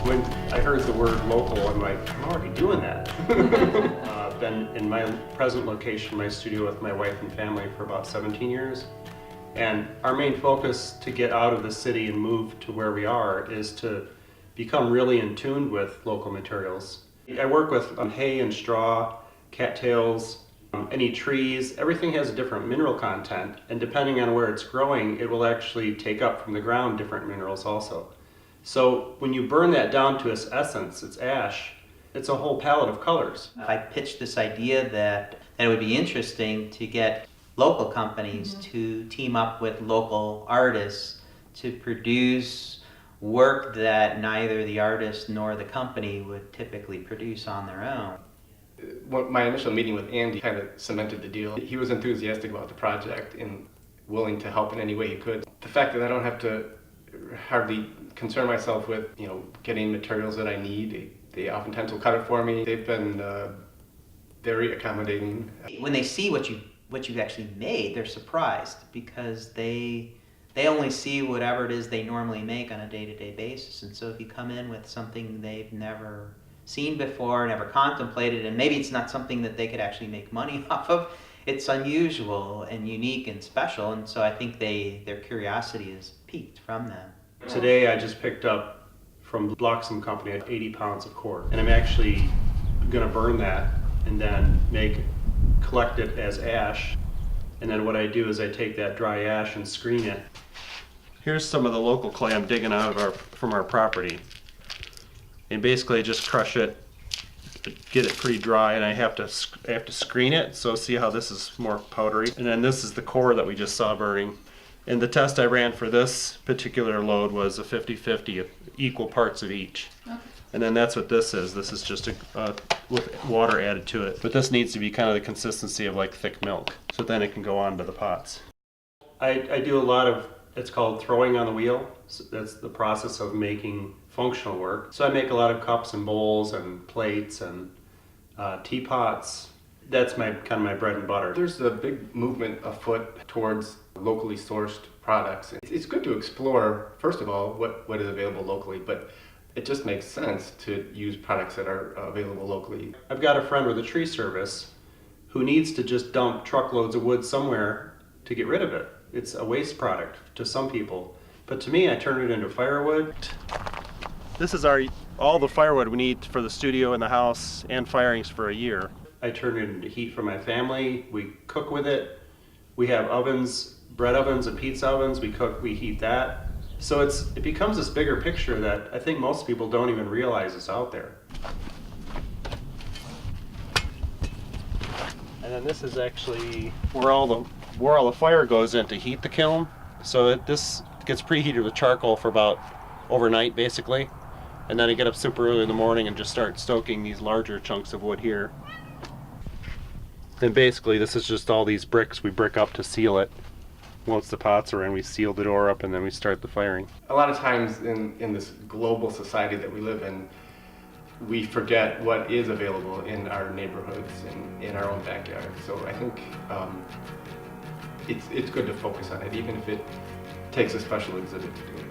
When I heard the word local, I'm like, I'm already doing that. I've been in my present location, my studio, with my wife and family for about 17 years. And our main focus to get out of the city and move to where we are is to become really in tune with local materials. I work with hay and straw, cattails, any trees. Everything has a different mineral content, and depending on where it's growing, it will actually take up from the ground different minerals also. So when you burn that down to its essence, its ash, it's a whole palette of colors. I pitched this idea that it would be interesting to get local companies to team up with local artists to produce work that neither the artist nor the company would typically produce on their own. My initial meeting with Angie kind of cemented the deal. He was enthusiastic about the project and willing to help in any way he could. The fact that I don't have to hardly concern myself with, getting materials that I need. They oftentimes will cut it for me. They've been very accommodating. When they see what you've actually made, they're surprised because they only see whatever it is they normally make on a day-to-day basis. And so if you come in with something they've never seen before, never contemplated, and maybe it's not something that they could actually make money off of, it's unusual and unique and special. And so I think their curiosity is piqued from them. Today I just picked up from Blocksom Company 80 pounds of cord, and I'm actually going to burn that and then collect it as ash. And then what I do is I take that dry ash and screen it. Here's some of the local clay I'm digging out from our property. And basically I just crush it, get it pretty dry, and I have to screen it. So see how this is more powdery. And then this is the core that we just saw burning. And the test I ran for this particular load was a 50-50, equal parts of each. Okay. And then that's what this is. This is just with water added to it. But this needs to be kind of the consistency of like thick milk, so then it can go on to the pots. I do a lot of, it's called throwing on the wheel. So that's the process of making functional work. So I make a lot of cups and bowls and plates and teapots. That's kind of my bread and butter. There's a big movement afoot towards locally sourced products. It's good to explore, first of all, what is available locally, but it just makes sense to use products that are available locally. I've got a friend with a tree service who needs to just dump truckloads of wood somewhere to get rid of it. It's a waste product to some people, but to me I turn it into firewood. This is all the firewood we need for the studio and the house and firings for a year. I turn it into heat for my family. We cook with it. We have ovens, bread ovens and pizza ovens. We heat that. So it becomes this bigger picture that I think most people don't even realize is out there. And then this is actually where all the fire goes in to heat the kiln. So this gets preheated with charcoal for about overnight basically. And then I get up super early in the morning and just start stoking these larger chunks of wood here. Then basically this is just all these bricks we brick up to seal it. Once the pots are in, we seal the door up and then we start the firing. A lot of times in this global society that we live in, we forget what is available in our neighborhoods and in our own backyard. So I think it's good to focus on it, even if it takes a special exhibit to do it.